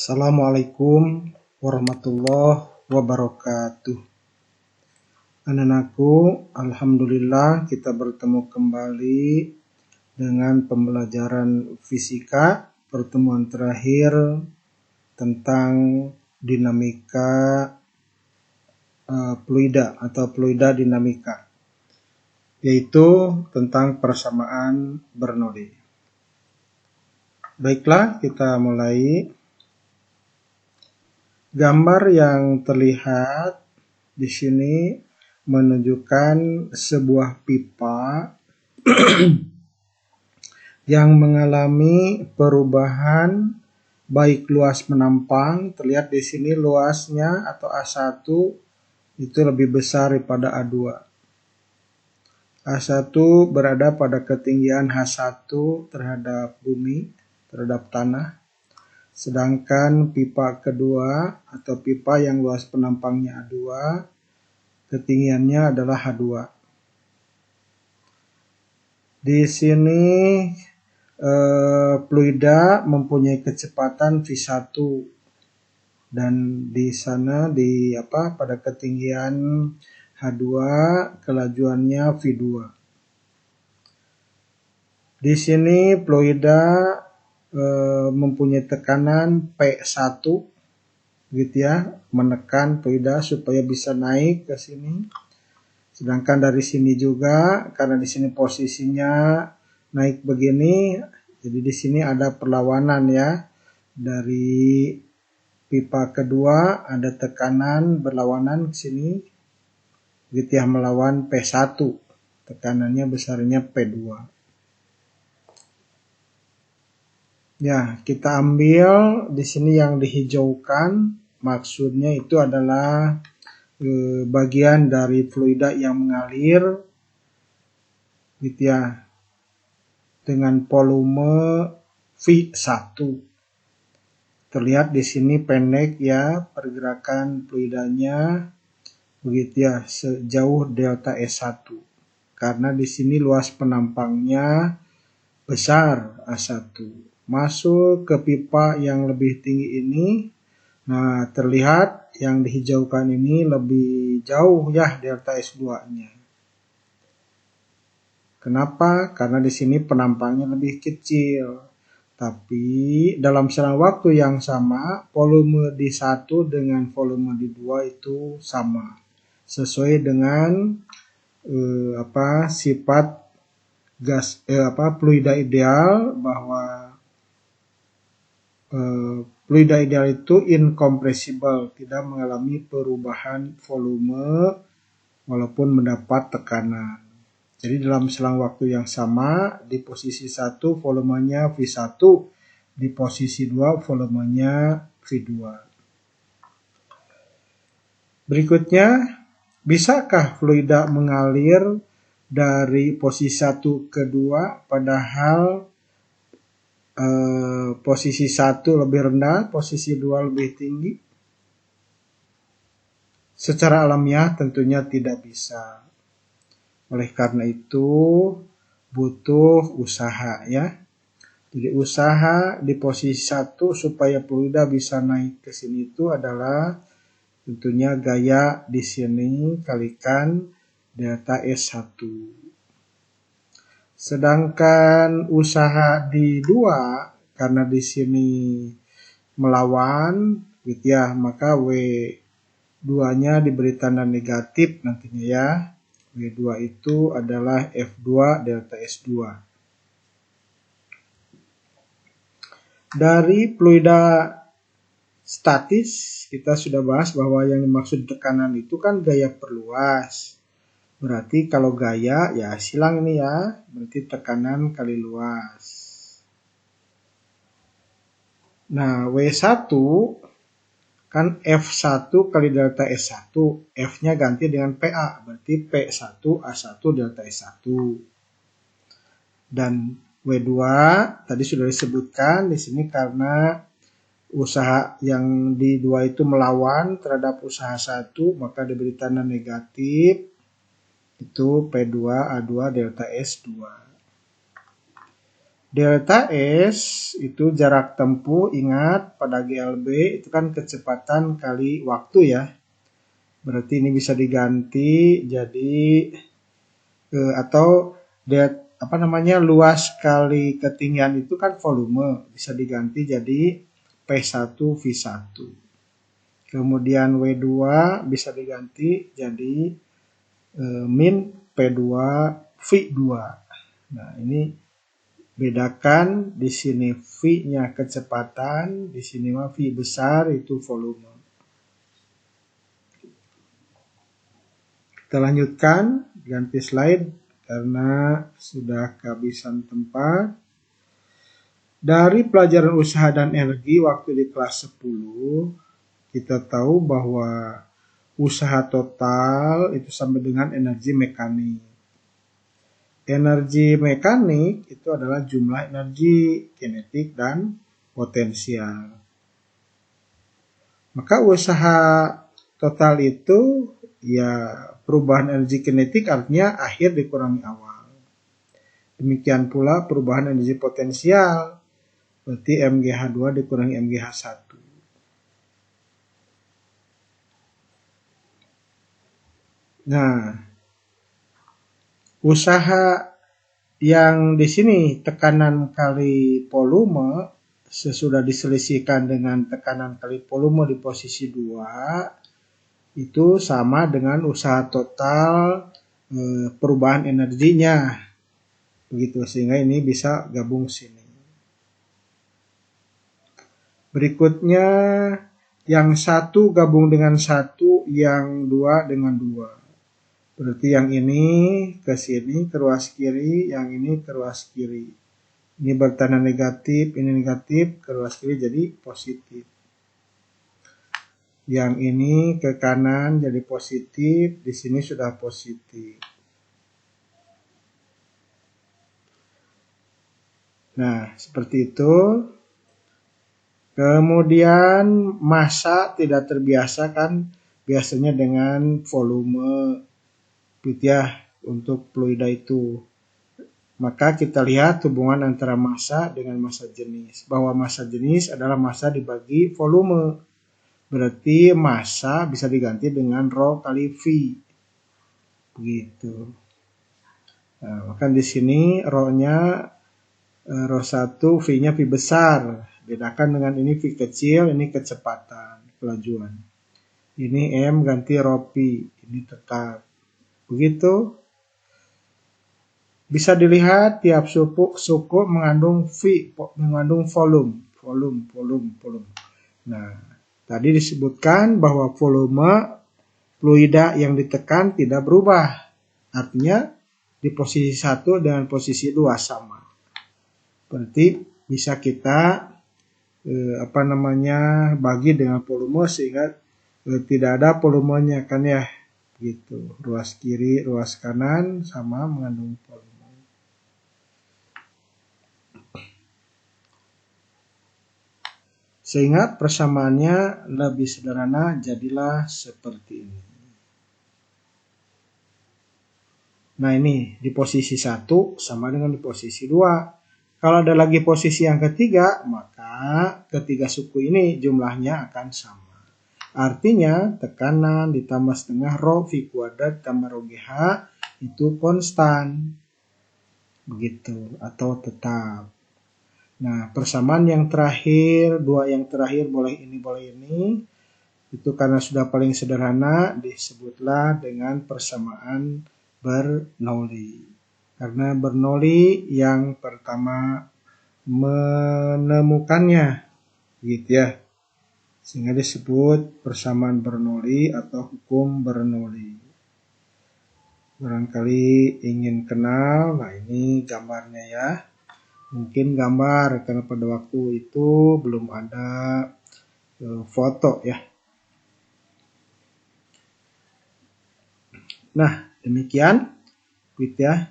Assalamualaikum warahmatullahi wabarakatuh. Anak-anakku, alhamdulillah kita bertemu kembali dengan pembelajaran fisika, pertemuan terakhir tentang dinamika fluida atau fluida dinamika, yaitu tentang persamaan Bernoulli. Baiklah, kita mulai. Gambar yang terlihat di sini menunjukkan sebuah pipa yang mengalami perubahan baik luas penampang. Terlihat di sini luasnya atau A1 itu lebih besar daripada A2. A1 berada pada ketinggian H1 terhadap bumi, terhadap tanah. Sedangkan pipa kedua atau pipa yang luas penampangnya A2, ketinggiannya adalah H2. Di sini fluida mempunyai kecepatan V1 dan di sana pada ketinggian H2 kelajuannya V2. Di sini fluida mempunyai tekanan P1 gitu ya, menekan fluida supaya bisa naik ke sini. Sedangkan dari sini juga, karena di sini posisinya naik begini, jadi di sini ada perlawanan ya. Dari pipa kedua ada tekanan berlawanan ke sini gitu ya, melawan P1. Tekanannya besarnya P2. Ya, kita ambil di sini yang dihijaukan, maksudnya itu adalah bagian dari fluida yang mengalir gitu ya, dengan volume V1. Terlihat di sini pendek ya pergerakan fluidanya begitu ya, sejauh delta S1. Karena di sini luas penampangnya besar A1. Masuk ke pipa yang lebih tinggi ini. Nah, terlihat yang dihijaukan ini lebih jauh ya delta S2-nya. Kenapa? Karena di sini penampangnya lebih kecil. Tapi dalam selang waktu yang sama, volume di 1 dengan volume di 2 itu sama. Sesuai dengan sifat gas fluida ideal, bahwa fluida ideal itu incompressible, tidak mengalami perubahan volume walaupun mendapat tekanan. Jadi dalam selang waktu yang sama, di posisi 1 volumenya V1, di posisi 2 volumenya V2. Berikutnya, bisakah fluida mengalir dari posisi 1 ke 2 padahal posisi 1 lebih rendah, posisi 2 lebih tinggi? Secara alamiah tentunya tidak bisa. Oleh karena itu butuh usaha ya. Jadi usaha di posisi 1 supaya fluida bisa naik ke sini itu adalah tentunya gaya di sini kalikan delta S1. Sedangkan usaha di 2, karena di sini melawan gitu ya, maka W2-nya diberi tanda negatif nantinya ya. W2 itu adalah F2 delta S2. Dari fluida statis kita sudah bahas bahwa yang dimaksud tekanan itu kan gaya perluas. Berarti kalau gaya ya silang ini ya, berarti tekanan kali luas. Nah, W1 kan F1 kali delta S1, F-nya ganti dengan PA, berarti P1 A1 delta S1. Dan W2 tadi sudah disebutkan di sini karena usaha yang di 2 itu melawan terhadap usaha 1, maka diberi tanda negatif. Itu P2 A2 delta S2. Delta S itu jarak tempuh, ingat pada GLB itu kan kecepatan kali waktu ya. Berarti ini bisa diganti jadi atau luas kali ketinggian itu kan volume, bisa diganti jadi P1V1. Kemudian W2 bisa diganti jadi min P2V2. Nah, ini bedakan di sini V-nya kecepatan, di sini mah V besar itu volume. Kita lanjutkan, ganti slide karena sudah kehabisan tempat. Dari pelajaran usaha dan energi waktu di kelas 10, kita tahu bahwa usaha total itu sama dengan energi mekanik. Energi mekanik itu adalah jumlah energi kinetik dan potensial. Maka usaha total itu ya perubahan energi kinetik artinya akhir dikurangi awal. Demikian pula perubahan energi potensial, berarti MGH2 dikurangi MGH1. Nah, usaha yang di sini tekanan kali volume sesudah diselisihkan dengan tekanan kali volume di posisi 2 itu sama dengan usaha total perubahan energinya. Begitu, sehingga ini bisa gabung sini. Berikutnya yang satu gabung dengan satu, yang dua dengan dua. Berarti yang ini ke sini ke ruas kiri, yang ini ke ruas kiri. Ini bertanda negatif, ini negatif, ke ruas kiri jadi positif. Yang ini ke kanan jadi positif, di sini sudah positif. Nah, seperti itu. Kemudian massa tidak terbiasa kan biasanya dengan volume gitu ya untuk fluida itu. Maka kita lihat hubungan antara massa dengan massa jenis. Bahwa massa jenis adalah massa dibagi volume. Berarti massa bisa diganti dengan rho kali V. Begitu. Nah, maka di sini rho-nya rho 1, V-nya V besar. Bedakan dengan ini V kecil, ini kecepatan, kelajuan. Ini M ganti rho P, ini tetap. Begitu. Bisa dilihat tiap suku mengandung V, mengandung volume. Nah, tadi disebutkan bahwa volume fluida yang ditekan tidak berubah. Artinya di posisi 1 dengan posisi 2 sama. Berarti bisa kita bagi dengan volume sehingga tidak ada volumenya kan ya. Gitu. Ruas kiri, ruas kanan sama mengandung volume. Sehingga persamaannya lebih sederhana, jadilah seperti ini. Nah, ini di posisi 1 sama dengan di posisi 2. Kalau ada lagi posisi yang ketiga, maka ketiga suku ini jumlahnya akan sama. Artinya tekanan ditambah setengah rho V kuadrat tambah rho GH itu konstan. Begitu, atau tetap. Nah, persamaan yang terakhir, dua yang terakhir boleh ini. Itu karena sudah paling sederhana disebutlah dengan persamaan Bernoulli. Karena Bernoulli yang pertama menemukannya, gitu ya. Sehingga disebut persamaan Bernoulli atau hukum Bernoulli. Barangkali ingin kenal, nah ini gambarnya ya. Mungkin gambar karena pada waktu itu belum ada foto ya. Nah, demikian gitu ya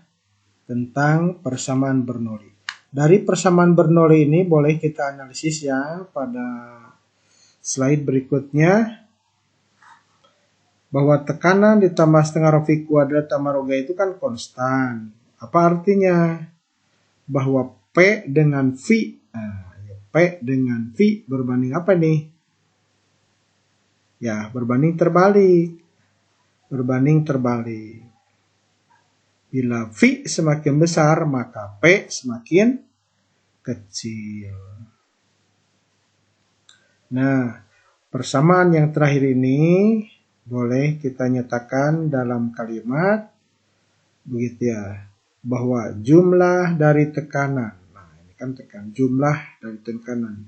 tentang persamaan Bernoulli. Dari persamaan Bernoulli ini boleh kita analisis ya pada slide berikutnya, bahwa tekanan ditambah setengah rho V kuadrat tambah rho G itu kan konstan. Apa artinya? Bahwa P P dengan V. Nah, P dengan V berbanding apa nih? Ya, berbanding terbalik. Berbanding terbalik. Bila V semakin besar, maka P semakin kecil. Nah, persamaan yang terakhir ini boleh kita nyatakan dalam kalimat begitu ya, bahwa jumlah dari tekanan. Nah, ini kan jumlah dari tekanan.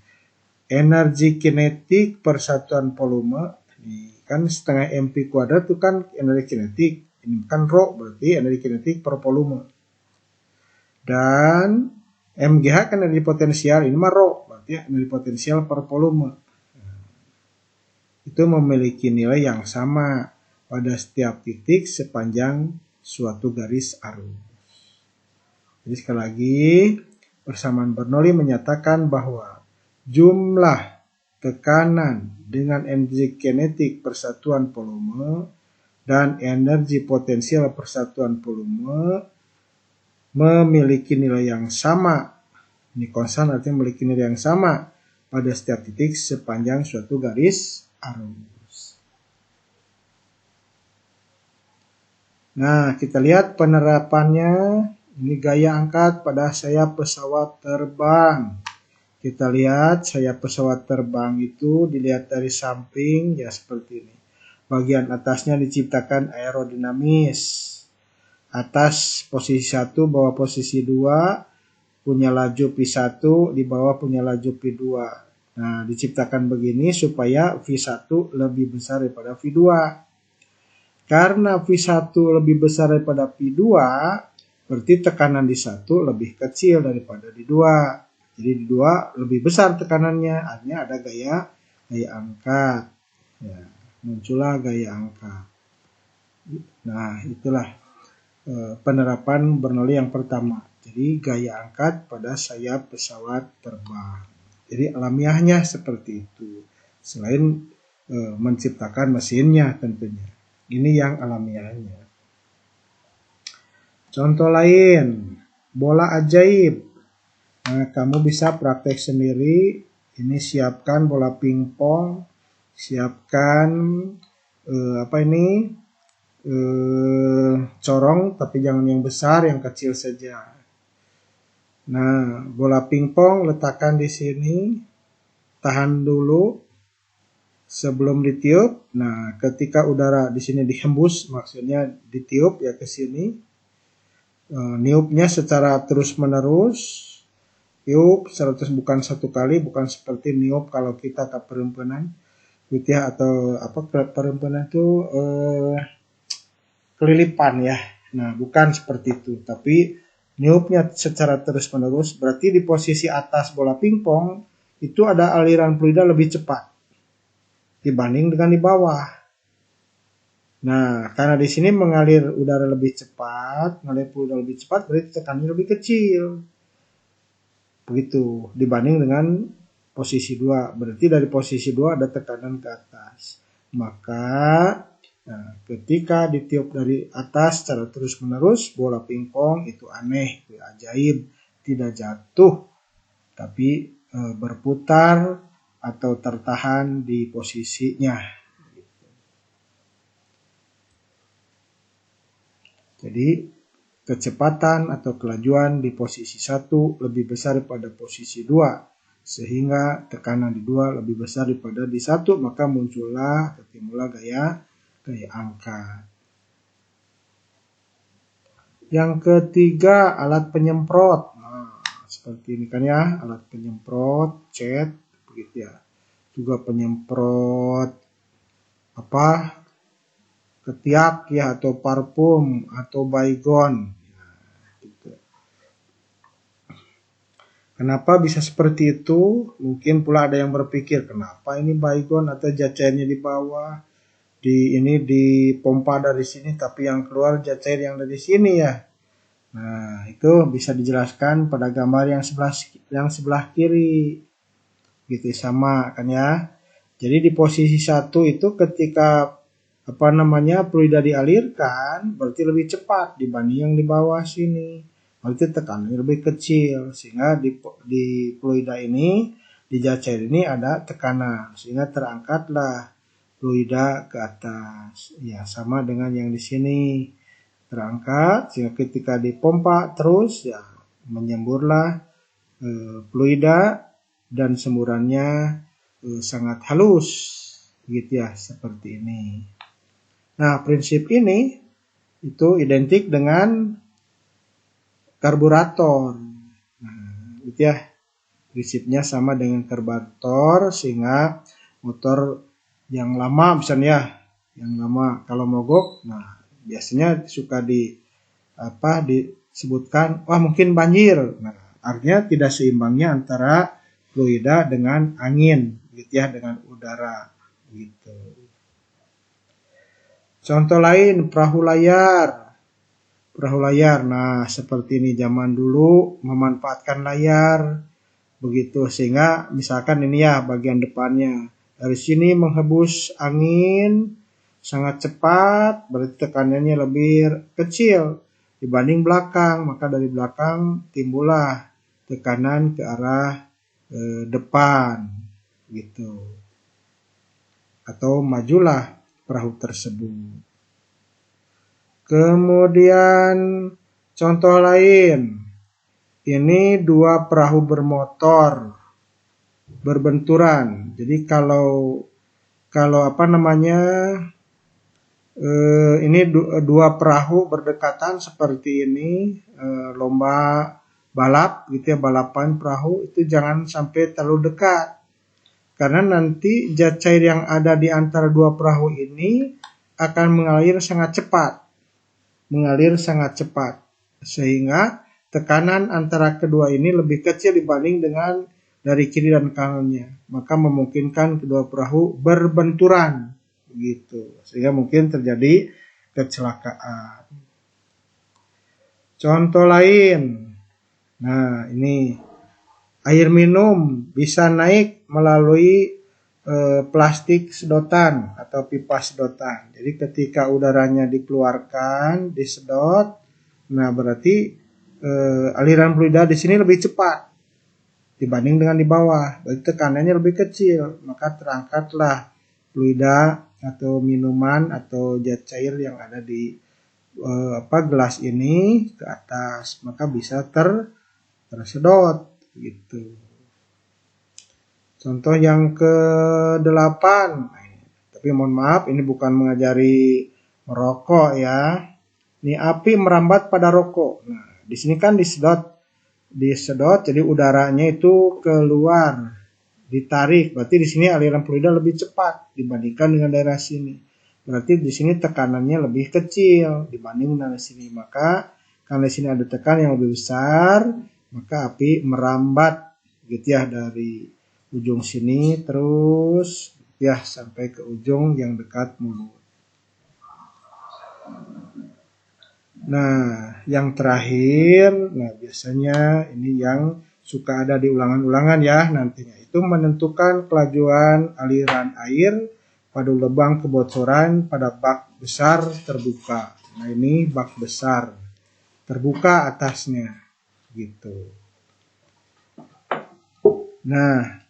Energi kinetik per satuan volume, ini kan setengah mv kuadrat itu kan energi kinetik. Ini kan rho berarti energi kinetik per volume. Dan mgh kan energi potensial, ini mah rho berarti energi potensial per volume. Itu memiliki nilai yang sama pada setiap titik sepanjang suatu garis arus. Jadi sekali lagi, persamaan Bernoulli menyatakan bahwa jumlah tekanan dengan energi kinetik persatuan volume dan energi potensial persatuan volume memiliki nilai yang sama. Ini konstan artinya memiliki nilai yang sama pada setiap titik sepanjang suatu garis arus. Nah, kita lihat penerapannya. Ini gaya angkat pada sayap pesawat terbang. Kita lihat sayap pesawat terbang itu dilihat dari samping ya seperti ini. Bagian atasnya diciptakan aerodinamis. Atas posisi 1, bawah posisi 2, punya laju V1, di bawah punya laju V2. Nah, diciptakan begini supaya V1 lebih besar daripada V2. Karena V1 lebih besar daripada V2, berarti tekanan di 1 lebih kecil daripada di 2. Jadi di 2 lebih besar tekanannya, artinya ada gaya angkat. Ya, muncullah gaya angkat. Nah, itulah penerapan Bernoulli yang pertama. Jadi gaya angkat pada sayap pesawat terbang. Jadi alamiahnya seperti itu. Selain menciptakan mesinnya tentunya. Ini yang alamiahnya. Contoh lain, bola ajaib. Nah, kamu bisa praktek sendiri. Ini siapkan bola pingpong, siapkan corong, tapi jangan yang besar, yang kecil saja. Nah, bola pingpong letakkan di sini, tahan dulu sebelum ditiup. Nah, ketika udara di sini dihembus, maksudnya ditiup ya ke sini. Niupnya secara terus-menerus. Tiup bukan satu kali, bukan seperti niup kalau kita tak perempuanan. Gitu ya, atau perempuanan itu kelilipan ya. Nah, bukan seperti itu, tapi niupnya secara terus-menerus. Berarti di posisi atas bola pingpong itu ada aliran fluida lebih cepat dibanding dengan di bawah. Nah, karena di sini mengalir udara lebih cepat, berarti tekanannya lebih kecil. Begitu, dibanding dengan posisi 2. Berarti dari posisi 2 ada tekanan ke atas. Maka, ketika ditiup dari atas secara terus-menerus, bola pingpong itu aneh, itu ajaib, tidak jatuh, tapi berputar atau tertahan di posisinya. Jadi kecepatan atau kelajuan di posisi 1 lebih besar daripada posisi 2, sehingga tekanan di 2 lebih besar daripada di 1, maka timbullah gaya angkat. Yang ketiga, alat penyemprot. Nah, seperti ini kan ya, alat penyemprot, cat, begitu ya. Juga penyemprot ketiak ya, atau parfum atau baygon. Nah, gitu. Kenapa bisa seperti itu? Mungkin pula ada yang berpikir, kenapa ini baygon atau zat cairnya di bawah, di pompa dari sini, tapi yang keluar zat cair yang dari sini ya. Nah, itu bisa dijelaskan pada gambar yang sebelah kiri. Gitu sama kan ya. Jadi di posisi 1 itu ketika fluida dialirkan berarti lebih cepat dibanding yang di bawah sini. berarti tekanannya lebih kecil, sehingga di fluida ini, di zat cair ini ada tekanan, sehingga terangkatlah fluida ke atas. Ya, sama dengan yang di sini, terangkat sehingga ketika dipompa terus ya menyemburlah fluida dan semburannya sangat halus gitu ya, seperti ini. Nah, prinsip ini itu identik dengan karburator. Nah, gitu ya. Prinsipnya sama dengan karburator, sehingga motor yang lama misalnya, yang lama kalau mogok, nah biasanya suka disebutkan, wah mungkin banjir. Nah, artinya tidak seimbangnya antara fluida dengan angin, gitu ya, dengan udara, gitu. Contoh lain, perahu layar. Perahu layar, nah seperti ini zaman dulu memanfaatkan layar, begitu, sehingga misalkan ini ya bagian depannya, dari sini menghembus angin sangat cepat, berarti tekanannya lebih kecil dibanding belakang, maka dari belakang timbullah tekanan ke arah depan, gitu, atau majulah perahu tersebut. Kemudian contoh lain, ini dua perahu bermotor berbenturan. Jadi kalau ini dua perahu berdekatan seperti ini, lomba balap gitu ya, balapan perahu, itu jangan sampai terlalu dekat, karena nanti zat cair yang ada di antara dua perahu ini akan mengalir sangat cepat, sehingga tekanan antara kedua ini lebih kecil dibanding dengan dari kiri dan kanannya, maka memungkinkan kedua perahu berbenturan, gitu, sehingga mungkin terjadi kecelakaan. Contoh lain, nah ini air minum bisa naik melalui plastik sedotan atau pipa sedotan. Jadi ketika udaranya dikeluarkan, disedot, nah berarti aliran fluida di sini lebih cepat dibanding dengan di bawah, berarti tekanannya lebih kecil, maka terangkatlah fluida atau minuman atau zat cair yang ada di gelas ini ke atas, maka bisa tersedot, gitu. Contoh yang ke-8, tapi mohon maaf ini bukan mengajari merokok ya. Ini api merambat pada rokok. Nah, di sini kan disedot, jadi udaranya itu keluar, ditarik. Berarti di sini aliran fluida lebih cepat dibandingkan dengan daerah sini. Berarti di sini tekanannya lebih kecil dibanding dari sini. Maka karena di sini ada tekanan yang lebih besar, maka api merambat gitu ya, dari ujung sini terus ya sampai ke ujung yang dekat mulut. Nah, yang terakhir, nah biasanya ini yang suka ada di ulangan-ulangan ya nantinya, itu menentukan kelajuan aliran air pada lubang kebocoran pada bak besar terbuka. Nah, ini bak besar terbuka atasnya, gitu. Nah,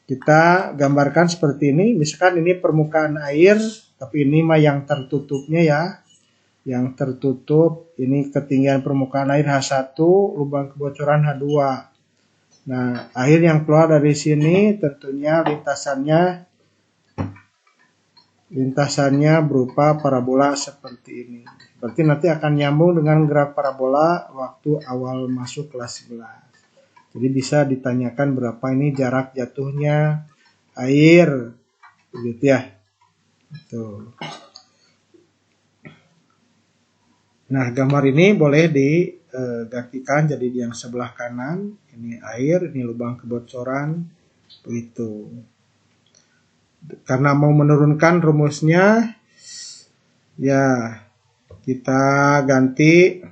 kita gambarkan seperti ini, misalkan ini permukaan air, tapi ini mah yang tertutupnya ya. Yang tertutup, ini ketinggian permukaan air H1, lubang kebocoran H2. Nah, air yang keluar dari sini tentunya lintasannya berupa parabola seperti ini. Berarti nanti akan nyambung dengan gerak parabola waktu awal masuk kelas 11. Jadi bisa ditanyakan berapa ini jarak jatuhnya air, begitu ya. Tuh. Nah, gambar ini boleh digantikan jadi yang sebelah kanan, ini air, ini lubang kebocoran, begitu. Karena mau menurunkan rumusnya, ya kita ganti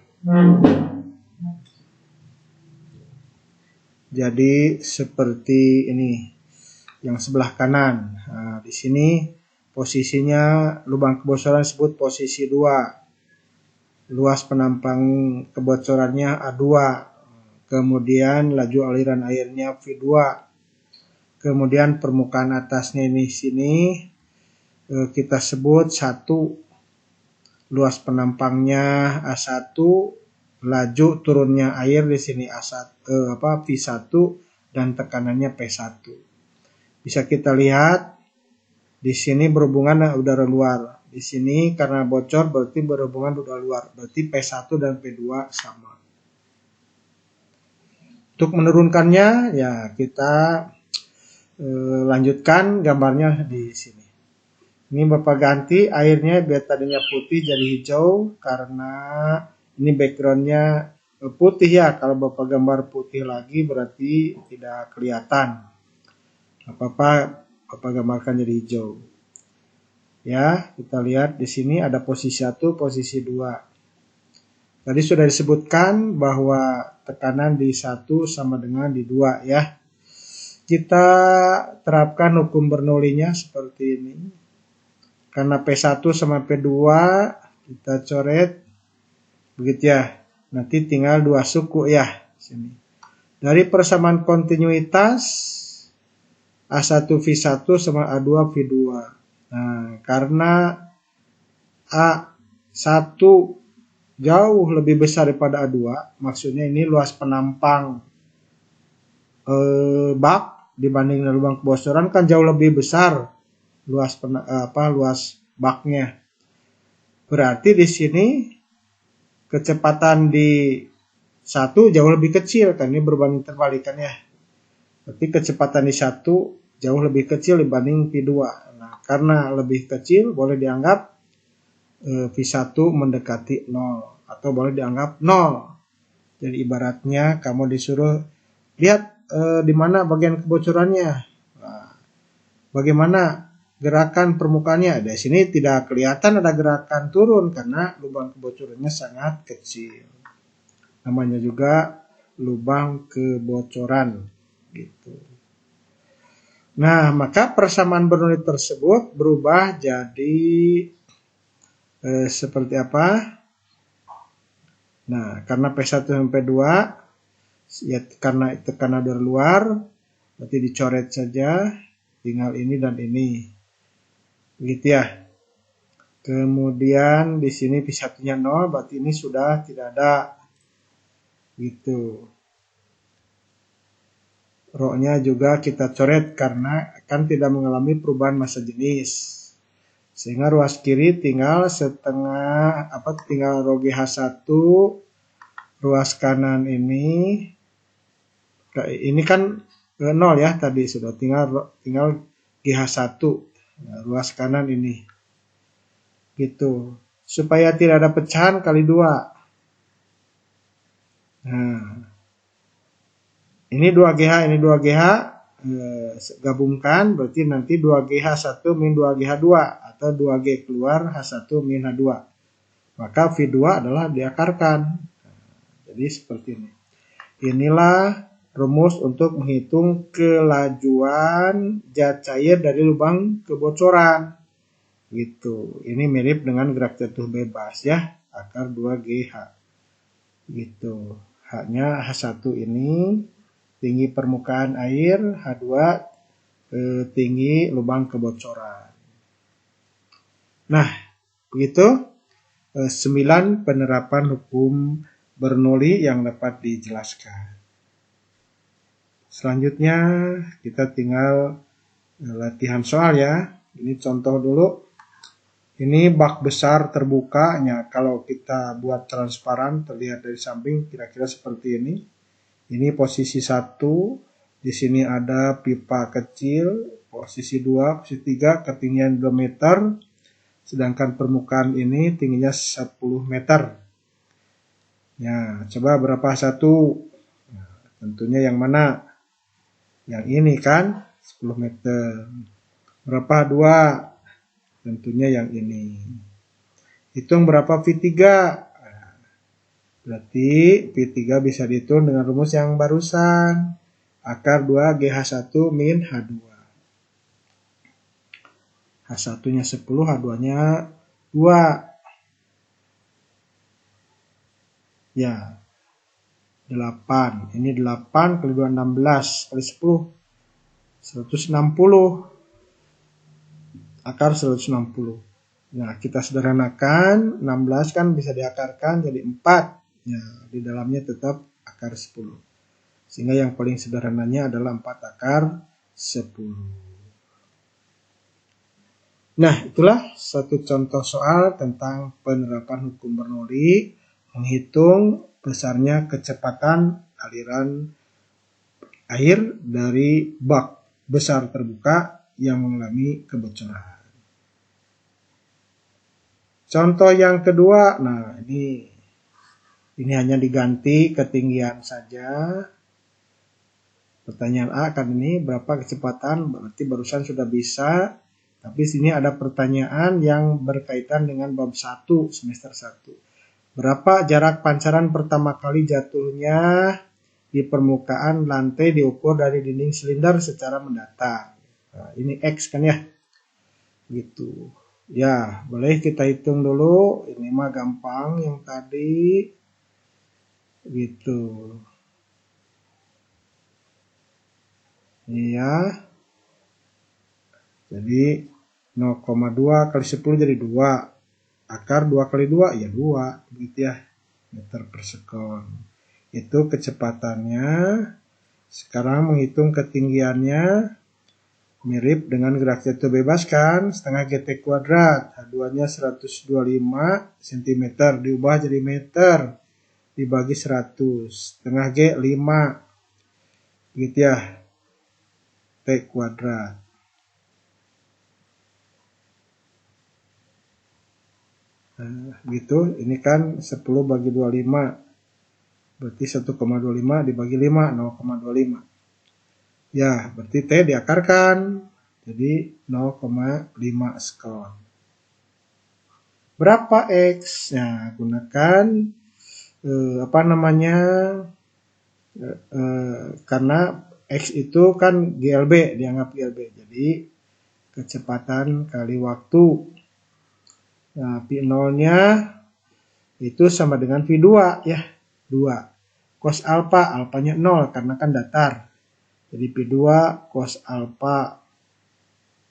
jadi seperti ini, yang sebelah kanan. Nah, di sini posisinya lubang kebocoran disebut posisi 2. luas penampang kebocorannya A2, kemudian laju aliran airnya V2, kemudian permukaan atasnya ini sini kita sebut 1, luas penampangnya A1, laju turunnya air di sini V1 dan tekanannya P1. Bisa kita lihat di sini berhubungan dengan udara luar. Di sini karena bocor berarti berhubungan udara luar. Berarti P1 dan P2 sama. Untuk menurunkannya ya kita lanjutkan gambarnya di sini. Ini Bapak ganti airnya biar tadinya putih jadi hijau karena ini backgroundnya putih ya. Kalau Bapak gambar putih lagi berarti tidak kelihatan. Apa-apa Bapak gambarkan jadi hijau. Ya, kita lihat di sini ada posisi 1, posisi 2. Tadi sudah disebutkan bahwa tekanan di 1 sama dengan di 2 ya. Kita terapkan hukum Bernoulli-nya seperti ini. Karena P1 sama P2 kita coret begitu ya. Nanti tinggal 2 suku ya sini. Dari persamaan kontinuitas A1 V1 sama A2 V2. Nah, karena A1 jauh lebih besar daripada A2, maksudnya ini luas penampang bak dibanding lubang kebocoran kan jauh lebih besar luas baknya. Berarti di sini kecepatan di 1 jauh lebih kecil kan, ini berbanding terbalik kan ya. Berarti kecepatan di 1 jauh lebih kecil dibanding V2. Nah, karena lebih kecil boleh dianggap V1 mendekati 0 atau boleh dianggap 0. Jadi ibaratnya kamu disuruh lihat di mana bagian kebocorannya. Nah, bagaimana gerakan permukaannya? Di sini tidak kelihatan ada gerakan turun karena lubang kebocorannya sangat kecil. Namanya juga lubang kebocoran gitu. Nah, maka persamaan Bernoulli tersebut berubah jadi seperti apa? Nah, karena P1 sampai 2 ya karena tekanan dari luar berarti dicoret saja, tinggal ini dan ini. Begitu ya. Kemudian di sini P1-nya 0 berarti ini sudah tidak ada. Gitu. Rho-nya juga kita coret karena akan tidak mengalami perubahan massa jenis. Sehingga ruas kiri tinggal tinggal rho GH1, ruas kanan ini kan 0 ya tadi sudah tinggal GH1, ruas kanan ini. Gitu. Supaya tidak ada pecahan kali 2. Nah, ini 2GH, ini 2GH, gabungkan berarti nanti 2GH1 min 2GH2 atau 2G keluar H1 min H2. Maka V2 adalah diakarkan. Jadi seperti ini. Inilah rumus untuk menghitung kelajuan zat cair dari lubang kebocoran. Gitu. Ini mirip dengan gerak jatuh bebas ya, akar 2GH. Gitu. H-nya H1 ini tinggi permukaan air, H2 tinggi lubang kebocoran. Nah, begitu 9 penerapan hukum Bernoulli yang dapat dijelaskan. Selanjutnya kita tinggal latihan soal ya. Ini contoh dulu. Ini bak besar terbukanya. Kalau kita buat transparan terlihat dari samping kira-kira seperti ini. Ini posisi 1, di sini ada pipa kecil, posisi 2, posisi 3, ketinggian 2 meter, sedangkan permukaan ini tingginya 10 meter. Ya, coba berapa 1? Nah, tentunya yang mana? Yang ini kan, 10 meter. Berapa 2? Tentunya yang ini. Hitung berapa V3? Berarti V3 bisa dihitung dengan rumus yang barusan. Akar 2 GH1 min H2. H1-nya 10, H2-nya 2. Ya, 8. Ini 8 kali 2 16 kali 10 160. Akar 160. Nah, kita sederhanakan, 16 kan bisa diakarkan jadi 4. Ya, di dalamnya tetap akar 10. Sehingga yang paling sederhananya adalah 4 akar 10. Nah, itulah satu contoh soal tentang penerapan hukum Bernoulli, menghitung besarnya kecepatan aliran air dari bak besar terbuka yang mengalami kebocoran. Contoh yang kedua, nah ini hanya diganti ketinggian saja. Pertanyaan A kan ini berapa kecepatan, berarti barusan sudah bisa. Tapi sini ada pertanyaan yang berkaitan dengan bab 1 semester 1. Berapa jarak pancaran pertama kali jatuhnya di permukaan lantai diukur dari dinding silinder secara mendatar. Nah, ini X kan ya. Gitu. Ya, boleh kita hitung dulu. Ini mah gampang yang tadi. Gitu. Iya. Jadi 0,2 kali 10 jadi 2. Akar 2 kali 2 ya 2. Begitu ya. Meter per sekon. Itu kecepatannya. Sekarang menghitung ketinggiannya. Mirip dengan gerak jatuh bebas kan, setengah GT kuadrat, H2-nya 125 cm, diubah jadi meter, dibagi 100, setengah G 5, gitu ya, T kuadrat. Nah, gitu, ini kan 10 bagi 25, berarti 1,25 dibagi 5, 0,25. Ya, berarti T diakarkan, jadi 0,5 sekon. Berapa X? Nah, gunakan karena X itu kan GLB, dianggap GLB. Jadi, kecepatan kali waktu. Nah, P0-nya itu sama dengan V2 ya, 2. Cos alpha, alpanya 0 karena kan datar. Jadi P2 cos alpha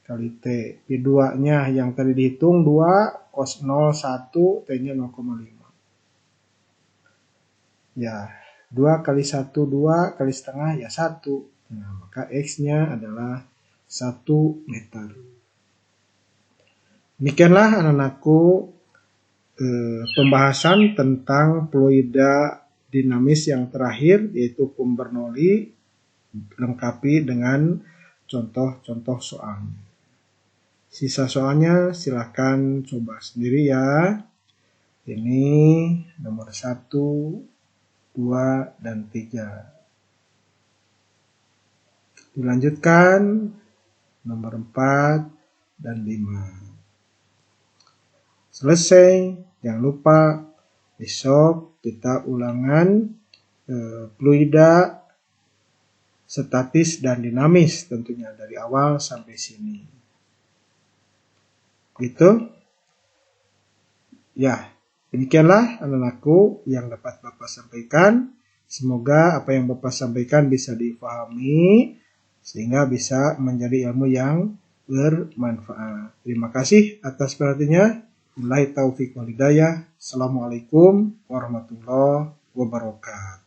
kali T. P2-nya yang tadi dihitung 2, cos 0, 1, T-nya 0,5. Ya, 2 kali 1, 2 kali setengah ya 1. Nah, maka X-nya adalah 1 meter. Demikianlah anak-anakku pembahasan tentang fluida dinamis yang terakhir, yaitu hukum Bernoulli, lengkapi dengan contoh-contoh soalnya. Sisa soalnya silahkan coba sendiri ya. Ini nomor 1, 2, dan 3. Dilanjutkan nomor 4 dan 5. Selesai, jangan lupa besok kita ulangan fluida statis dan dinamis tentunya dari awal sampai sini. Gitu. Ya, demikianlah anak-anakku yang dapat Bapak sampaikan. Semoga apa yang Bapak sampaikan bisa dipahami sehingga bisa menjadi ilmu yang bermanfaat. Terima kasih atas perhatiannya. Billahi taufiq wal hidayah. Assalamualaikum warahmatullahi wabarakatuh.